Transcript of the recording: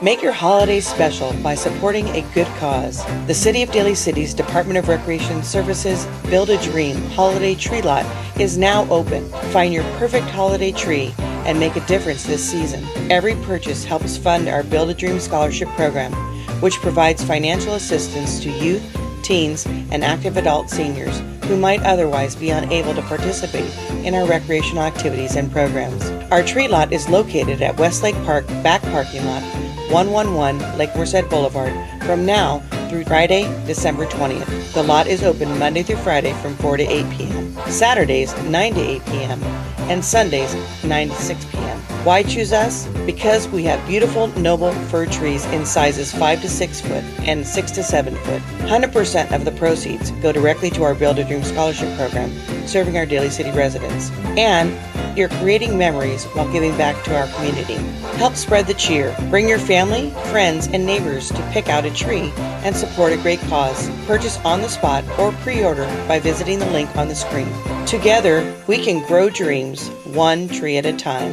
Make your holidays special by supporting a good cause. The City of Daly City's Department of Recreation Services Build a Dream Holiday Tree Lot is now open. Find your perfect holiday tree and make a difference this season. Every purchase helps fund our Build a Dream Scholarship Program, which provides financial assistance to youth, teens, and active adult seniors who might otherwise be unable to participate in our recreational activities and programs. Our tree lot is located at Westlake Park back parking lot, 111 Lake Merced Boulevard, from now through Friday, December 20th. The lot is open Monday through Friday from 4 to 8 p.m., Saturdays 9 to 8 p.m., and Sundays 9 to 6 p.m. Why choose us? Because we have beautiful, noble fir trees in sizes 5 to 6 foot and 6 to 7 foot. 100% of the proceeds go directly to our Build a Dream Scholarship Program, serving our Daly City residents. And you're creating memories while giving back to our community. Help spread the cheer. Bring your family, friends, and neighbors to pick out a tree and support a great cause. Purchase on the spot or pre-order by visiting the link on the screen. Together, we can grow dreams one tree at a time.